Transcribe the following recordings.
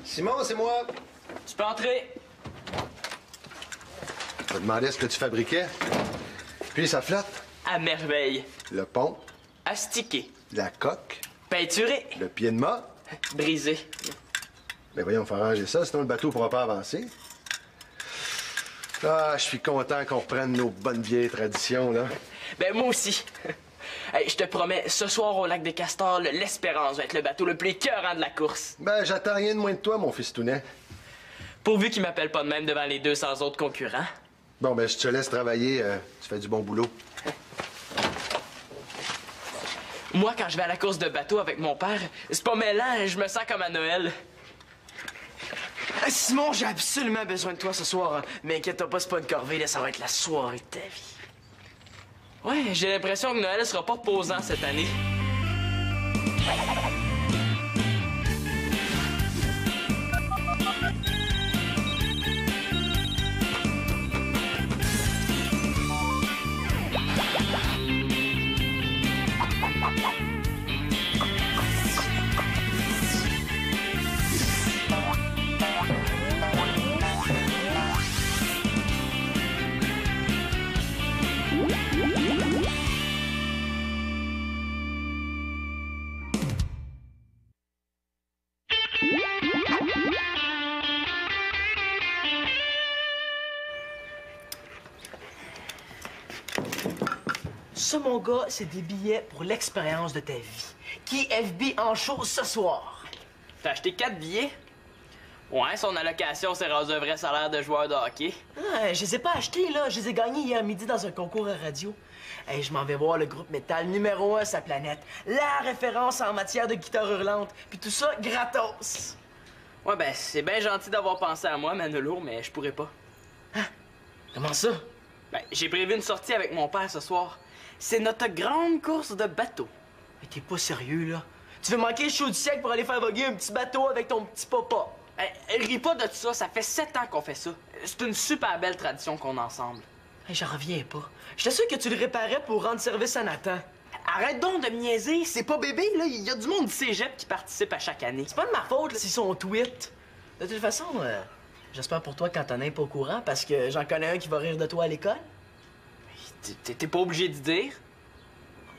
Simon, c'est moi. Tu peux entrer. Je me demandais ce que tu fabriquais. Puis ça flotte. À merveille. Le pont, Astiqué. la coque, Peinturé. le pied de mât. Brisé. Ben voyons, faut arranger ça, sinon le bateau pourra pas avancer. Ah, je suis content qu'on reprenne nos bonnes vieilles traditions, là. Ben, moi aussi. Hey, je te promets, ce soir au lac des Castors, l'Espérance va être le bateau le plus écœurant de la course. Ben, j'attends rien de moins de toi, mon fils Tounet. Pourvu qu'il m'appelle pas de même devant les 200 autres concurrents. Bon, ben, je te laisse travailler. Tu fais du bon boulot. Moi, quand je vais à la course de bateau avec mon père, c'est pas mêlant, je me sens comme à Noël. Simon, j'ai absolument besoin de toi ce soir. Mais inquiète-toi pas, c'est pas une corvée, là, ça va être la soirée de ta vie. Ouais, j'ai l'impression que Noël sera pas reposant cette année. Ça, mon gars, c'est des billets pour l'expérience de ta vie. Qui FB en show ce soir? T'as acheté 4 billets? Ouais, son allocation s'est rendu un vrai salaire de joueur de hockey. Ah, je les ai pas achetés, là. Je les ai gagnés hier midi dans un concours à radio. Hey, je m'en vais voir le groupe métal numéro 1 sur la planète. La référence en matière de guitare hurlante. Puis tout ça, gratos. Ouais, ben, c'est bien gentil d'avoir pensé à moi, Manolo, mais je pourrais pas. Comment ça? Ben, j'ai prévu une sortie avec mon père ce soir. C'est notre grande course de bateau. Mais t'es pas sérieux, là? Tu veux manquer le show du siècle pour aller faire voguer un petit bateau avec ton petit papa? Hey, ris pas de ça, ça fait 7 ans qu'on fait ça. C'est une super belle tradition qu'on a ensemble. Hey, j'en reviens pas. J'étais sûr que tu le réparais pour rendre service à Nathan. Arrête donc de me niaiser, c'est pas bébé, là. Il y a du monde du cégep qui participe à chaque année. C'est pas de ma faute, là, s'ils sont tweet. De toute façon, j'espère pour toi qu'Antonin est pas au courant parce que j'en connais un qui va rire de toi à l'école. T'es pas obligé de dire?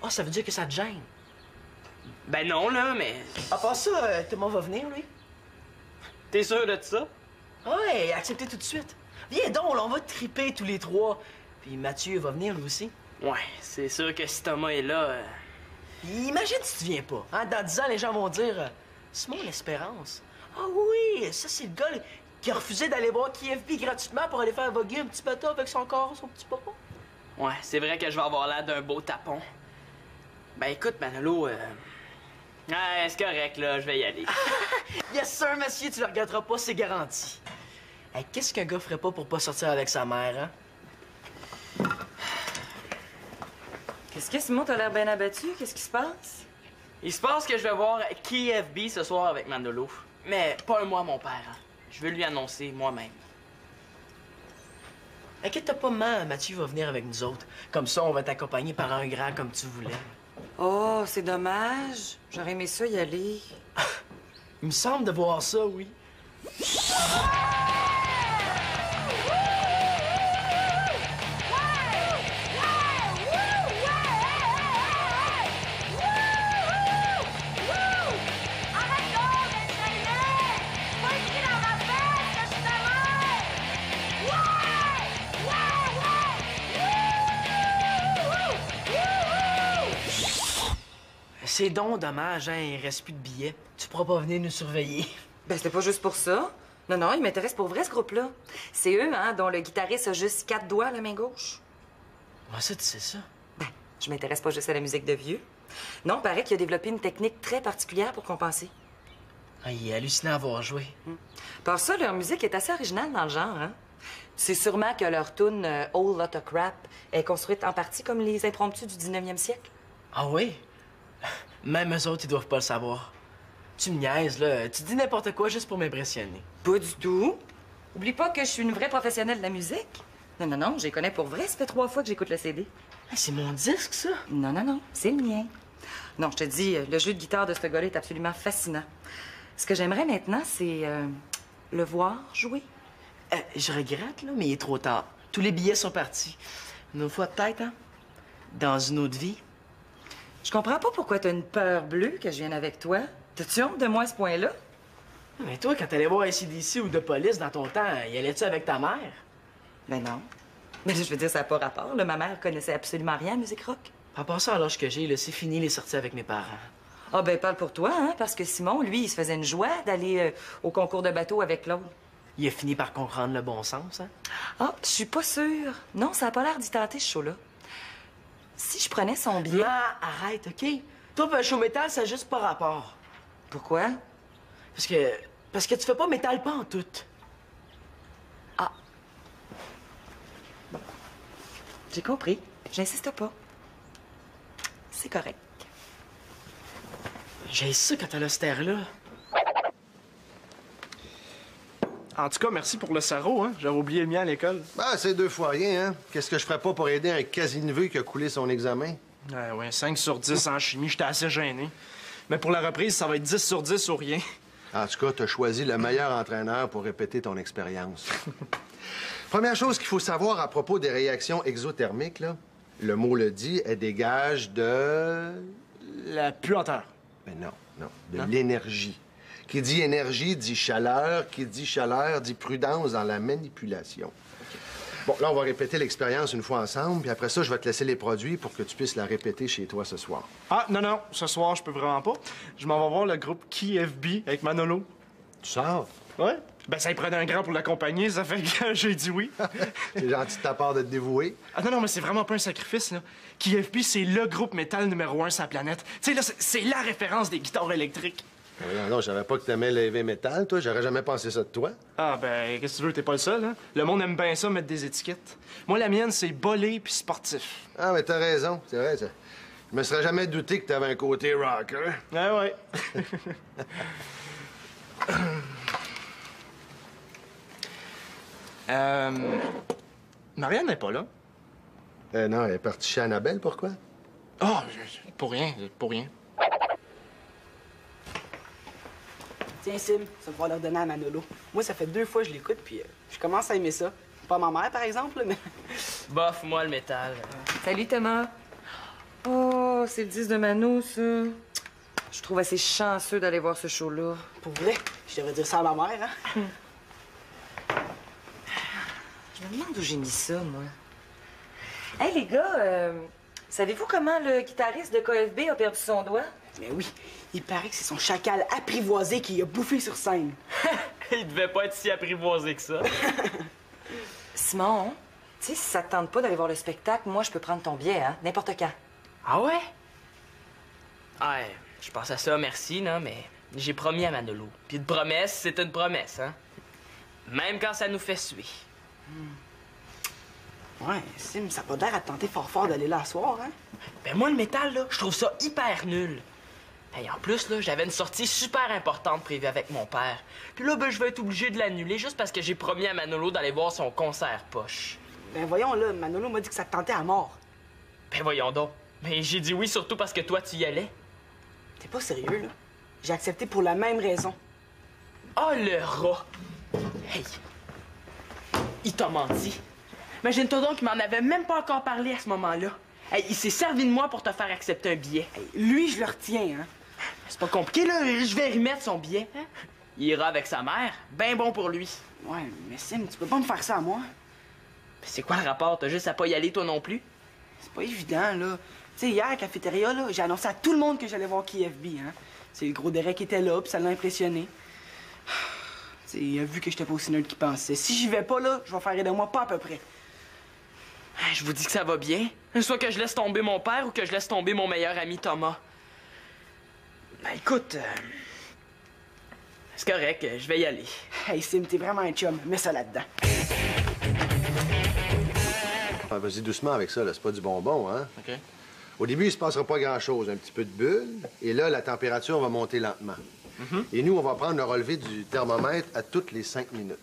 Ah, ça veut dire que ça te gêne. Ben non, là, mais... À part ça, Thomas va venir, lui. T'es sûr de ça? Ouais, acceptez tout de suite. Viens donc, là, on va triper tous les trois. Puis Mathieu va venir, lui aussi. Ouais, c'est sûr que si Thomas est là... Imagine si tu viens pas. Hein? Dans 10 ans, les gens vont dire Simon l'Espérance. Ah oui, ça, c'est le gars qui a refusé d'aller voir KFB gratuitement pour aller faire voguer un petit bateau avec son corps, son petit papa. Ouais, c'est vrai que je vais avoir l'air d'un beau tapon. Ben écoute, Manolo, ouais, c'est correct, là, je vais y aller. Yes, sir, monsieur, tu le regretteras pas, c'est garanti. Hey, qu'est-ce qu'un gars ferait pas pour pas sortir avec sa mère, hein? Qu'est-ce que, Simon, t'as l'air bien abattu? Qu'est-ce qui se passe? Il se passe que je vais voir KFB ce soir avec Manolo. Mais pas un mois, mon père. Hein. Je veux lui annoncer moi-même. Inquiète-toi pas, Mathieu va venir avec nous autres. Comme ça, on va t'accompagner par un grand comme tu voulais. Oh, c'est dommage. J'aurais aimé ça y aller. Il me semble de voir ça, oui. C'est donc dommage, hein, il reste plus de billets. Tu pourras pas venir nous surveiller. Ben, c'était pas juste pour ça. Non, non, il m'intéresse pour vrai, ce groupe-là. C'est eux, hein, dont le guitariste a juste 4 doigts à la main gauche. Comment ça, tu sais ça? Ben, je m'intéresse pas juste à la musique de vieux. Non, paraît qu'il a développé une technique très particulière pour compenser. Ah, il est hallucinant à avoir joué. Par ça, leur musique est assez originale dans le genre, hein. C'est sûrement que leur tune Whole Lotta Crap est construite en partie comme les impromptus du 19e siècle. Ah oui? Même eux autres, ils doivent pas le savoir. Tu me niaises, là. Tu dis n'importe quoi juste pour m'impressionner. Pas du tout. Oublie pas que je suis une vraie professionnelle de la musique. Non, non, non, je les connais pour vrai. Ça fait 3 fois que j'écoute le CD. Hey, c'est mon disque, ça? Non, non, non, c'est le mien. Non, je te dis, le jeu de guitare de ce gars-là est absolument fascinant. Ce que j'aimerais maintenant, c'est le voir jouer. Je regrette, là, mais il est trop tard. Tous les billets sont partis. Une autre fois, peut-être, hein? Dans une autre vie. Je comprends pas pourquoi t'as une peur bleue que je vienne avec toi. T'as-tu honte de moi à ce point-là? Mais toi, quand t'allais voir AC/DC ou de police dans ton temps, y allais-tu avec ta mère? Ben non. Mais je veux dire, ça n'a pas rapport. Là, ma mère connaissait absolument rien à musique rock. En passant à l'âge que j'ai, là, c'est fini les sorties avec mes parents. Ah ben parle pour toi, hein, parce que Simon, lui, il se faisait une joie d'aller au concours de bateau avec l'autre. Il a fini par comprendre le bon sens, hein? Ah, je suis pas sûre. Non, ça a pas l'air d'y tenter, ce show-là. Si je prenais son billet... Ah, arrête, OK? Toi, pis un show métal, ça n'a juste pas rapport. Pourquoi? Parce que tu fais pas métal pas en tout. Ah. Bon. J'ai compris. J'insiste pas. C'est correct. J'ai ça quand t'as cette air-là. En tout cas, merci pour le sarrau, hein. J'avais oublié le mien à l'école. Ben, c'est 2 fois rien, hein? Qu'est-ce que je ferais pas pour aider un quasi-neveu qui a coulé son examen? Ouais, 5 sur 10 en chimie, j'étais assez gêné. Mais pour la reprise, ça va être 10 sur 10 ou rien. En tout cas, t'as choisi le meilleur entraîneur pour répéter ton expérience. Première chose qu'il faut savoir à propos des réactions exothermiques, là, le mot le dit, elles dégagent de... La puanteur. Ben non, de l'énergie. Qui dit énergie dit chaleur, qui dit chaleur dit prudence dans la manipulation. Bon, là, on va répéter l'expérience une fois ensemble, puis après ça, je vais te laisser les produits pour que tu puisses la répéter chez toi ce soir. Ah, non, ce soir, je peux vraiment pas. Je m'en vais voir le groupe KFB avec Manolo. Tu sors? Ouais? Ben, ça y prenait un grand pour l'accompagner, ça fait que j'ai dit oui. C'est gentil de ta part de te dévouer. Ah non, mais c'est vraiment pas un sacrifice, là. KFB, c'est le groupe métal numéro 1 sur la planète. Tu sais, là, c'est la référence des guitares électriques. Non, je savais pas que t'aimais le heavy metal, toi. J'aurais jamais pensé ça de toi. Ah, ben, qu'est-ce que tu veux, t'es pas le seul, hein? Le monde aime bien ça, mettre des étiquettes. Moi, la mienne, c'est bolé puis sportif. Ah, mais t'as raison, c'est vrai, ça. Je me serais jamais douté que t'avais un côté rocker. Ah ouais. Marianne n'est pas là. Non, elle est partie chez Annabelle, pourquoi? Oh, pour rien. Tiens, Sim, ça va pouvoir leur donner à Manolo. Moi, ça fait 2 fois que je l'écoute, puis je commence à aimer ça. Pas ma mère, par exemple, mais... Bof, moi, le métal. Salut, Thomas. Oh, c'est le 10 de Mano, ça. Je trouve assez chanceux d'aller voir ce show-là. Pour vrai, je devrais dire ça à ma mère, hein? Je me demande où j'ai mis ça, moi. Hey, les gars, savez-vous comment le guitariste de KFB a perdu son doigt? Mais oui, il paraît que c'est son chacal apprivoisé qui a bouffé sur scène. Il devait pas être si apprivoisé que ça. Simon, tu sais, si ça te tente pas d'aller voir le spectacle, moi, je peux prendre ton billet, hein, n'importe quand. Ah ouais? Ouais, je pense à ça, merci, non, mais j'ai promis à Manolo. Puis une promesse, c'est une promesse, hein? Même quand ça nous fait suer. Ouais, Sim, ça a pas l'air à te tenter fort d'aller là ce soir, hein? Ben moi, le métal, là, je trouve ça hyper nul. Hey, en plus, là, j'avais une sortie super importante prévue avec mon père. Puis là, ben, je vais être obligé de l'annuler juste parce que j'ai promis à Manolo d'aller voir son concert poche. Ben voyons, là, Manolo m'a dit que ça te tentait à mort. Ben voyons donc. Ben j'ai dit oui surtout parce que toi, tu y allais. T'es pas sérieux, là? J'ai accepté pour la même raison. Oh, le rat! Hey! Il t'a menti. Imagine-toi donc qu'il m'en avait même pas encore parlé à ce moment-là. Hey, il s'est servi de moi pour te faire accepter un billet. Hey, lui, je le retiens, hein? C'est pas compliqué, là. Je vais remettre son billet. Hein? Il ira avec sa mère. Ben bon pour lui. Ouais, mais Sim, tu peux pas me faire ça à moi. Ben, c'est quoi le rapport? T'as juste à pas y aller, toi non plus? C'est pas évident, là. Tu sais, hier, à la cafétéria, là, j'ai annoncé à tout le monde que j'allais voir KFB, hein. C'est le gros Derek qui était là, puis ça l'a impressionné. Tu sais, il a vu que j'étais pas aussi nerd qu'il pensait. Si j'y vais pas, là, je vais faire rire de moi, pas à peu près. Je vous dis que ça va bien. Soit que je laisse tomber mon père ou que je laisse tomber mon meilleur ami Thomas. Ben écoute, c'est correct, je vais y aller. Hey, Sim, t'es vraiment un chum. Mets ça là-dedans. Ah, vas-y doucement avec ça, là. C'est pas du bonbon, hein? OK. Au début, il se passera pas grand-chose. Un petit peu de bulle. Et là, la température va monter lentement. Et nous, on va prendre le relevé du thermomètre à toutes les 5 minutes.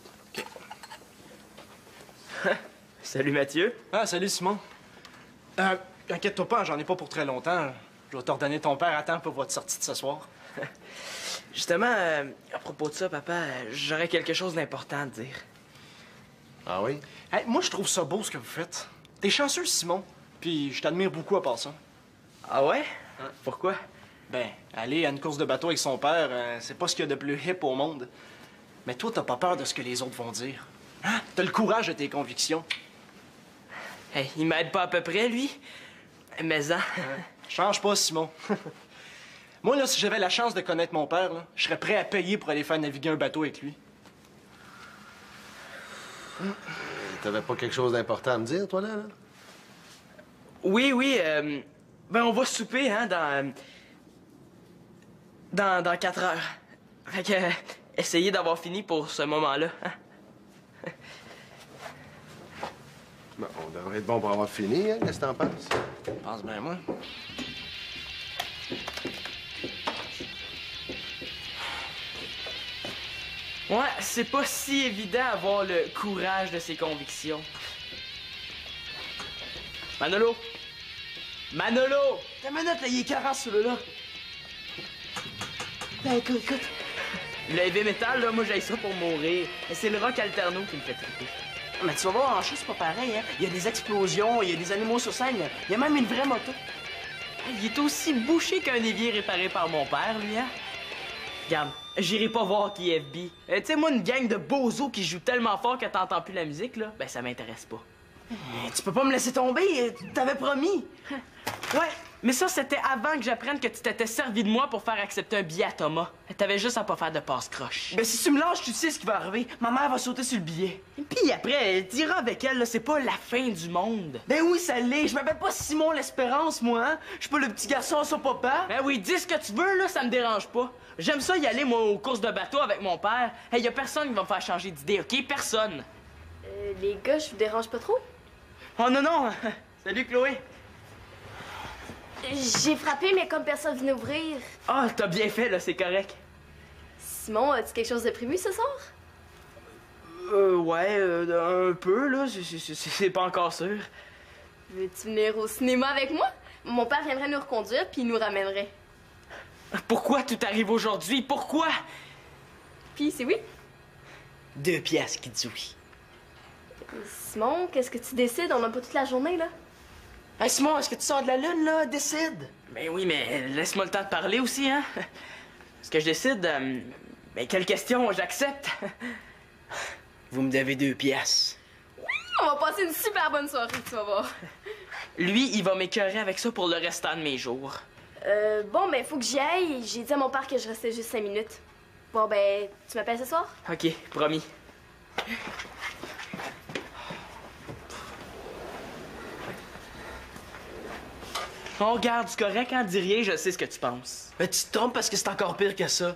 Salut Mathieu. Ah, salut, Simon. Inquiète-toi pas, j'en ai pas pour très longtemps. Je dois t'ordonner ton père à temps pour votre sortie de ce soir. Justement, à propos de ça, papa, j'aurais quelque chose d'important à te dire. Ah oui? Hey, moi, je trouve ça beau ce que vous faites. T'es chanceux, Simon. Puis je t'admire beaucoup à part ça. Ah ouais? Pourquoi? Ben, aller à une course de bateau avec son père, c'est pas ce qu'il y a de plus hip au monde. Mais toi, t'as pas peur de ce que les autres vont dire. Hein? T'as le courage de tes convictions. Hey, il m'aide pas à peu près, lui. Mais Change pas, Simon. Moi, là, si j'avais la chance de connaître mon père, là, je serais prêt à payer pour aller faire naviguer un bateau avec lui. T'avais pas quelque chose d'important à me dire, toi, là? Oui, ben on va souper, hein, dans 4 heures. Fait que, essayez d'avoir fini pour ce moment-là, hein. Bon, on devrait être bon pour avoir fini, hein? Qu'est-ce que t'en penses? Je pense bien, moi. Ouais, c'est pas si évident avoir le courage de ses convictions. Manolo! Manolo! Ta manette, là, il est carré, celui-là. Là, écoute. Le heavy metal, là, moi, j'ai ça pour mourir. Mais c'est le rock alterno qui me fait triper. Mais tu vas voir, en show, c'est pas pareil, hein. Il y a des explosions, il y a des animaux sur scène, il y a même une vraie moto. Il est aussi bouché qu'un évier réparé par mon père, lui, hein? Regarde, j'irai pas voir KFB. Tu sais, moi, une gang de bozos qui joue tellement fort que t'entends plus la musique, là, ben ça m'intéresse pas. Tu peux pas me laisser tomber, t'avais promis. Ouais, mais ça, c'était avant que j'apprenne que tu t'étais servi de moi pour faire accepter un billet à Thomas. T'avais juste à pas faire de passe-croche. Ben si tu me lâches, tu sais ce qui va arriver. Ma mère va sauter sur le billet. Puis après, t'iras avec elle, là, c'est pas la fin du monde. Ben oui, ça l'est. Je m'appelle pas Simon l'Espérance, moi, hein. Je suis pas le petit garçon à son papa. Ben oui, dis ce que tu veux, là, ça me dérange pas. J'aime ça y aller, moi, aux courses de bateau avec mon père. Hey, y a personne qui va me faire changer d'idée, OK? Personne. Les gars, je vous dérange pas trop? Oh non, non! Salut, Chloé! J'ai frappé, mais comme personne venait ouvrir. Ah, t'as bien fait, là, c'est correct. Simon, as-tu quelque chose de prévu ce soir? Ouais, un peu, là, c'est pas encore sûr. Veux-tu venir au cinéma avec moi? Mon père viendrait nous reconduire, puis il nous ramènerait. Pourquoi tout arrive aujourd'hui? Pourquoi? Puis c'est oui. 2 piastres qui dit oui. Simon, qu'est-ce que tu décides? On n'a pas toute la journée, là. Hey Simon, est-ce que tu sors de la lune, là? Décide. Ben oui, mais laisse-moi le temps de parler aussi, hein? Ce que je décide, ben quelle question j'accepte? Vous me devez 2 piastres. On va passer une super bonne soirée, tu vas voir. Lui, il va m'écœurer avec ça pour le restant de mes jours. Bon, ben, faut que j'y aille. J'ai dit à mon père que je restais juste 5 minutes. Bon, ben, tu m'appelles ce soir? OK, promis. On regarde, c'est correct, hein? Dis rien, je sais ce que tu penses. Mais tu te trompes parce que c'est encore pire que ça.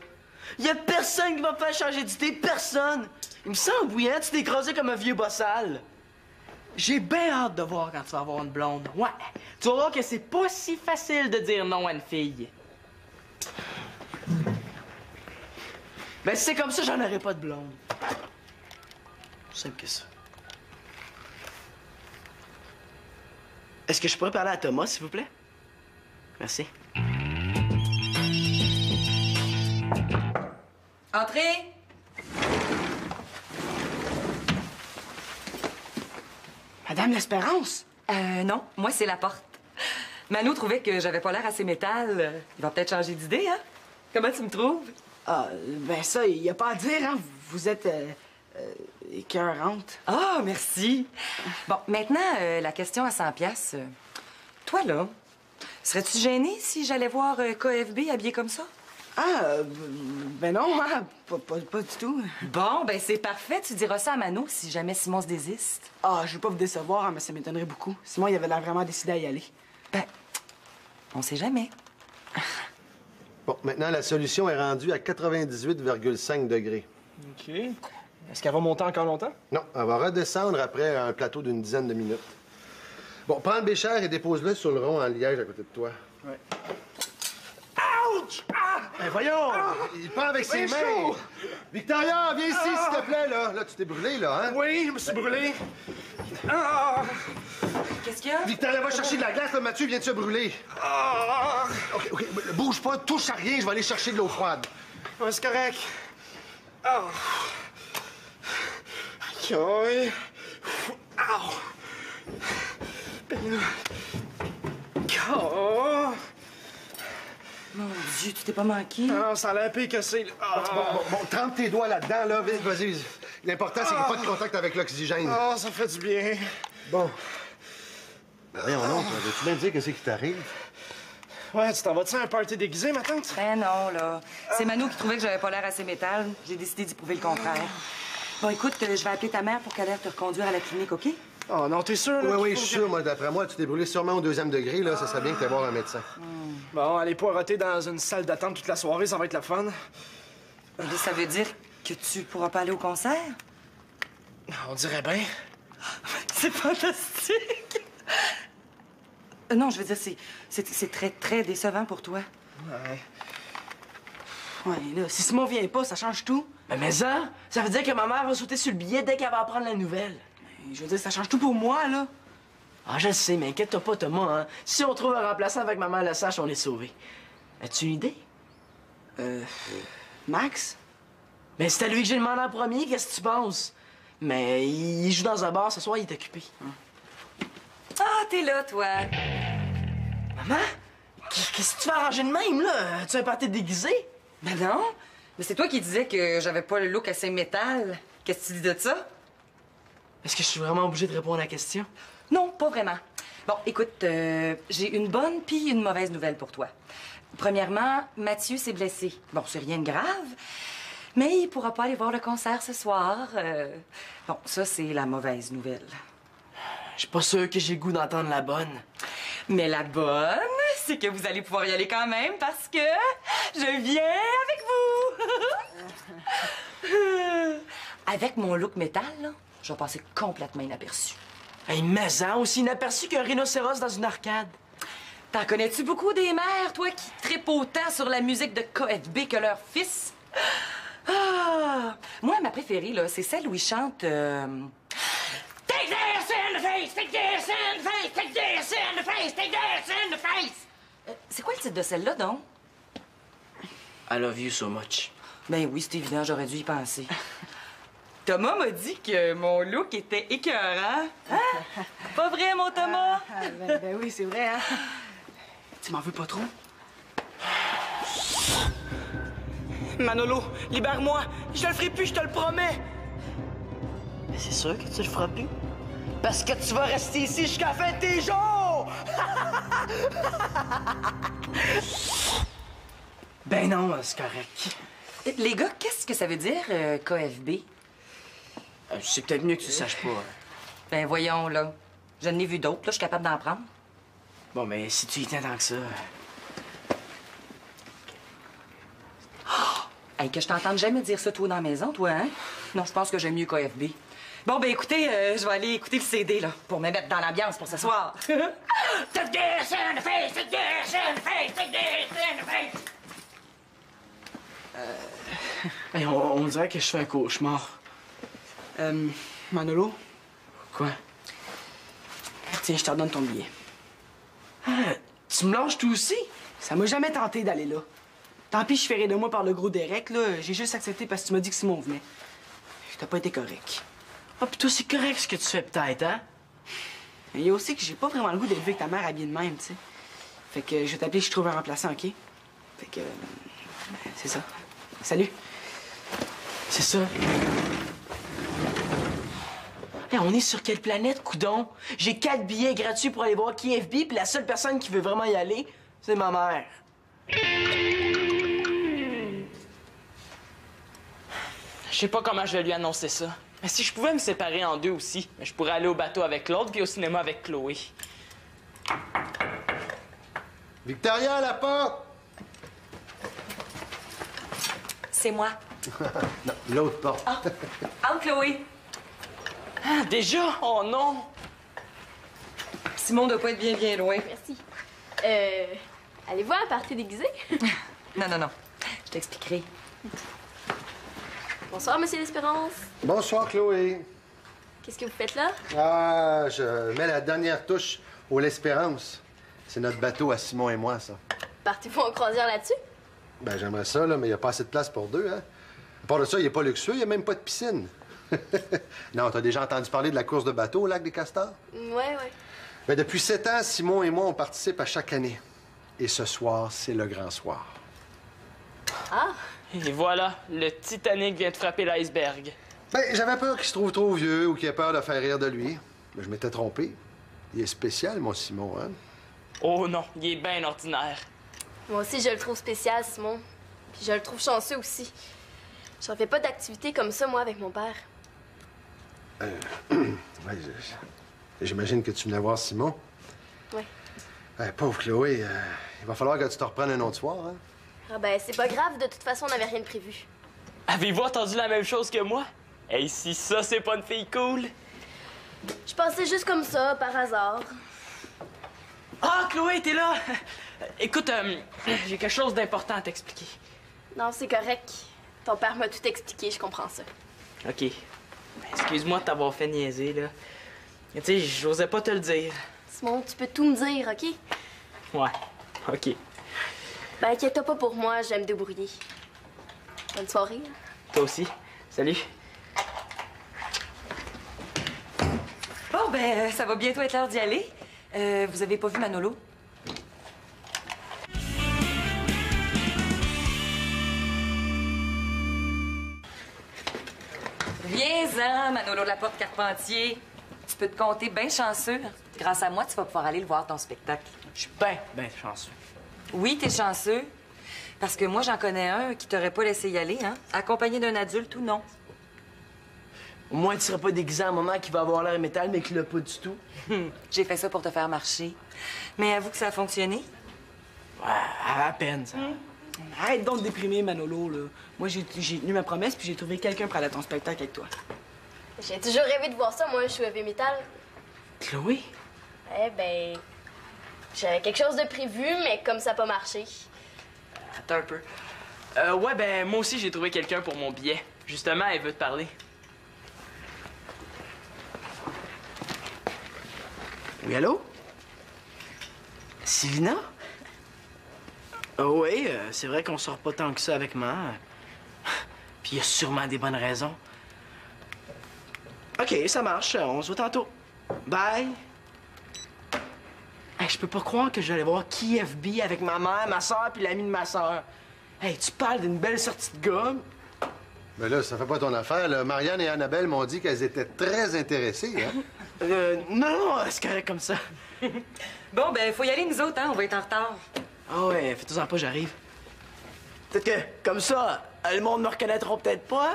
Y a personne qui va me faire changer d'idée, personne! Il me semble, oui, hein? Tu t'es écrasé comme un vieux bossal. J'ai bien hâte de voir quand tu vas avoir une blonde. Ouais, tu vas voir que c'est pas si facile de dire non à une fille. Ben si c'est comme ça, j'en aurai pas de blonde. Simple que ça. Est-ce que je pourrais parler à Thomas, s'il vous plaît? Merci. Entrez! Madame l'Espérance? Non, moi, c'est la porte. Manu trouvait que j'avais pas l'air assez métal. Il va peut-être changer d'idée, hein? Comment tu me trouves? Ah, ben ça, y a pas à dire, hein? Vous êtes écœurante. Ah, merci. Bon, maintenant, la question à 100 piastres. Toi, là, serais-tu gêné si j'allais voir KFB habillé comme ça? Ah, ben non, hein? Pas du tout. Bon, ben c'est parfait. Tu diras ça à Manu si jamais Simon se désiste. Ah, je veux pas vous décevoir, hein, mais ça m'étonnerait beaucoup. Simon, il avait l'air vraiment décidé à y aller. Ben, on sait jamais. Bon, maintenant, la solution est rendue à 98,5 degrés. OK. Est-ce qu'elle va monter encore longtemps? Non, elle va redescendre après un plateau d'une dizaine de minutes. Bon, prends le bécher et dépose-le sur le rond en liège à côté de toi. Ouais. Ouch! Ah! Ben voyons! Il prend avec ses mains! chaud! Victoria, viens ici, s'il te plaît, là! Là, tu t'es brûlé, là, hein? Oui, je me suis brûlé. Ah! qu'est-ce qu'il y a? Victoria, va chercher de la glace, là, Mathieu vient de se brûler. OK, bouge pas, touche à rien, je vais aller chercher de l'eau froide. Ouais, c'est correct. Oh. Aïe. Ow. Ben là. Oh. Mon Dieu, tu t'es pas manqué? Non, ça a l'air pire que c'est. Bon, trempe tes doigts là-dedans, là, vite, vas-y. L'important, c'est qu'il n'y ait pas de contact avec l'oxygène. Oh, ça fait du bien. Bon. Ben, voyons donc, veux-tu bien me dire qu'est-ce qui t'arrive? Ouais, tu t'en vas-tu à un party déguisé, ma tante? Ben non, là. C'est Mano qui trouvait que j'avais pas l'air assez métal. J'ai décidé d'y prouver le contraire. Bon, écoute, je vais appeler ta mère pour qu'elle aille te reconduire à la clinique, OK? Oh non, t'es sûr, là? Oui, je suis sûr, moi, d'après moi, tu t'es brûlé sûrement au 2e degré, là. Ça serait bien que tu voir un médecin. Bon, aller poireauter dans une salle d'attente toute la soirée, ça va être la fun. Ben là, ça veut dire que tu pourras pas aller au concert? On dirait bien. C'est fantastique! Non, je veux dire, c'est très, très décevant pour toi. Ouais. Ouais, là, si Simon vient pas, ça change tout. Mais ça veut dire que ma mère va sauter sur le billet dès qu'elle va apprendre la nouvelle. Je veux dire, ça change tout pour moi, là. Ah, je le sais, mais inquiète-toi pas, Thomas, hein. Si on trouve un remplaçant avec maman Le Sage, on est sauvés. As-tu une idée? Max? Ben, c'est à lui que j'ai demandé en premier, qu'est-ce que tu penses? Mais il joue dans un bar, ce soir, il est occupé. Ah, t'es là, toi! Maman? Qu'est-ce que tu vas arranger de même, là? Tu as un party déguisé? Ben non! Mais c'est toi qui disais que j'avais pas le look assez métal. Qu'est-ce que tu dis de ça? Est-ce que je suis vraiment obligée de répondre à la question? Non, pas vraiment. Bon, écoute, j'ai une bonne puis une mauvaise nouvelle pour toi. Premièrement, Mathieu s'est blessé. Bon, c'est rien de grave, mais il pourra pas aller voir le concert ce soir. Bon, ça, c'est la mauvaise nouvelle. Je suis pas sûre que j'ai le goût d'entendre la bonne. Mais la bonne, c'est que vous allez pouvoir y aller quand même parce que je viens avec vous. Avec mon look métal, là, je vais passer complètement inaperçu. Hey, mais ça, aussi inaperçu qu'un rhinocéros dans une arcade. T'en connais-tu beaucoup des mères, toi, qui trippent autant sur la musique de KFB que leur fils? Ah! Moi, ma préférée, là, c'est celle où ils chantent... Take this in the face! Take this in the face! Take this in the face! Take this in the face! C'est quoi le titre de celle-là, donc? I love you so much. Ben oui, c'est évident, j'aurais dû y penser. Thomas m'a dit que mon look était écœurant. Hein? Pas vrai, mon Thomas? Ben oui, c'est vrai, hein? Tu m'en veux pas trop? Manolo, libère-moi! Je le ferai plus, je te le promets! Mais c'est sûr que tu le feras plus? Parce que tu vas rester ici jusqu'à la fin de tes jours! Ben non, c'est correct. Les gars, qu'est-ce que ça veut dire, KFB? C'est peut-être mieux que tu le saches pas. Hein. Ben voyons, là. Je n'ai vu d'autres, là, je suis capable d'en prendre. Bon, mais si tu y tiens tant que ça... Hey, que je t'entende jamais dire ça, toi, dans la maison, toi, hein? Non, je pense que j'aime mieux KFB. Bon, ben écoutez, je vais aller écouter le CD, là, pour me mettre dans l'ambiance pour ce soir. Take this in the face! Take this in the face! Take this in the face! Hey, on dirait que je fais un cauchemar. Manolo, Quoi? tiens, je te redonne ton billet. Ah, tu me lâches toi aussi? Ça m'a jamais tenté d'aller là. Tant pis, je ferai de moi par le gros Derek, là. J'ai juste accepté parce que tu m'as dit que Simon venait. T'as pas été correct. Ah, pis toi, c'est correct ce que tu fais peut-être, hein? Mais il y a aussi que j'ai pas vraiment le goût d'élever avec ta mère habillée de même, tu sais. Fait que je vais t'appeler, je trouve un remplaçant, OK? Fait que... c'est ça. Salut. C'est ça. Hey, on est sur quelle planète, coudon? J'ai 4 billets gratuits pour aller voir KFB, puis la seule personne qui veut vraiment y aller, c'est ma mère. Je sais pas comment je vais lui annoncer ça. Mais si je pouvais me séparer en deux aussi, je pourrais aller au bateau avec l'autre puis au cinéma avec Chloé. Victoria, à la porte! C'est moi. Non, l'autre porte. Ah, Anne Chloé. Ah, déjà? Oh non! Simon doit pas être bien loin. Merci. Allez-vous à un party déguisé? Non. Je t'expliquerai. Bonsoir, Monsieur l'Espérance. Bonsoir, Chloé. Qu'est-ce que vous faites là? Ah, je mets la dernière touche au L'Espérance. C'est notre bateau à Simon et moi, ça. Partez-vous en croisière là-dessus? Ben, j'aimerais ça, là, mais il n'y a pas assez de place pour deux, hein. À part de ça, il n'est pas luxueux, il n'y a même pas de piscine. Non, t'as déjà entendu parler de la course de bateau au lac des Castors? Ouais. Ben, depuis 7 ans, Simon et moi, on participe à chaque année. Et ce soir, c'est le grand soir. Ah! Et voilà, le Titanic vient de frapper l'iceberg. Ben, j'avais peur qu'il se trouve trop vieux ou qu'il ait peur de faire rire de lui. Mais je m'étais trompé. Il est spécial, mon Simon, hein? Oh non, il est bien ordinaire. Moi aussi, je le trouve spécial, Simon. Puis je le trouve chanceux aussi. J'en fais pas d'activité comme ça, moi, avec mon père. Ouais, j'imagine que tu venais voir Simon. Oui. Pauvre Chloé, il va falloir que tu te reprennes un autre soir, hein? Ah ben, c'est pas grave, de toute façon, on n'avait rien de prévu. Avez-vous entendu la même chose que moi? Hey, si ça, c'est pas une fille cool! Je passais juste comme ça, par hasard. Ah, Chloé, t'es là! Écoute, j'ai quelque chose d'important à t'expliquer. Non, c'est correct. Ton père m'a tout expliqué, je comprends ça. OK. Excuse-moi de t'avoir fait niaiser, là. Tu sais, j'osais pas te le dire. Simon, tu peux tout me dire, OK? Ouais, OK. Ben, inquiète-toi pas pour moi, je vais me débrouiller. Bonne soirée. Toi aussi. Salut. Bon, ben, ça va bientôt être l'heure d'y aller. Vous avez pas vu Manolo? Viens-en, Manolo de la Porte-Carpentier. Tu peux te compter bien chanceux. Grâce à moi, tu vas pouvoir aller le voir, ton spectacle. Je suis ben chanceux. Oui, t'es chanceux. Parce que moi, j'en connais un qui t'aurait pas laissé y aller, hein? Accompagné d'un adulte ou non. Au moins, tu seras pas déguisé en maman qui va avoir l'air métal, mais qui l'a pas du tout. J'ai fait ça pour te faire marcher. Mais avoue que ça a fonctionné. Ouais, à peine, ça. Arrête donc de déprimer, Manolo, là. Moi, j'ai tenu ma promesse, puis j'ai trouvé quelqu'un pour aller à ton spectacle avec toi. J'ai toujours rêvé de voir ça, moi, un show heavy metal. Chloé? Eh ben, j'avais quelque chose de prévu, mais comme ça n'a pas marché. Attends un peu. Ouais, ben, moi aussi, j'ai trouvé quelqu'un pour mon billet. Justement, elle veut te parler. Oui, allô? Sylvina? Oui, c'est vrai qu'on sort pas tant que ça avec maman. Puis il y a sûrement des bonnes raisons. OK, ça marche. On se voit tantôt. Bye. Hey, je peux pas croire que j'allais voir KFB avec ma mère, ma soeur puis l'ami de ma soeur. Hey, tu parles d'une belle sortie de gomme. Mais là, ça fait pas ton affaire, là. Marianne et Annabelle m'ont dit qu'elles étaient très intéressées, hein? Non, c'est correct comme ça. Bon, ben, faut y aller, nous autres, hein? On va être en retard. Ah ouais, fais-toi-en pas, j'arrive. Peut-être que, comme ça, le monde me reconnaîtra peut-être pas.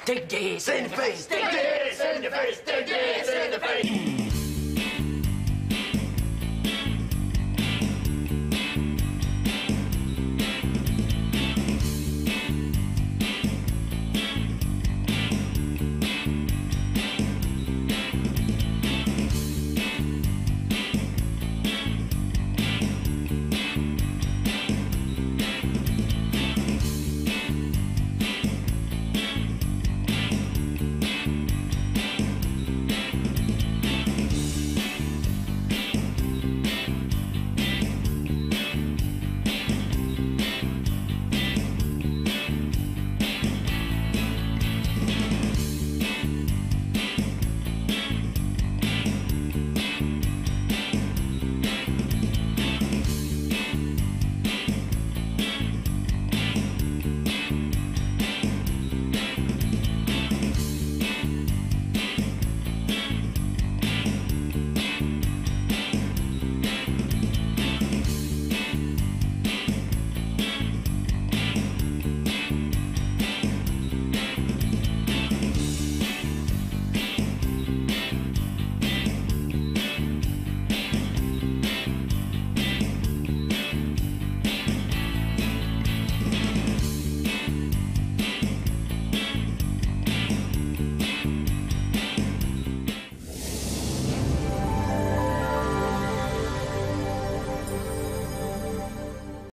Take this! C'est une face! Take this! In the face! Take this! In the face!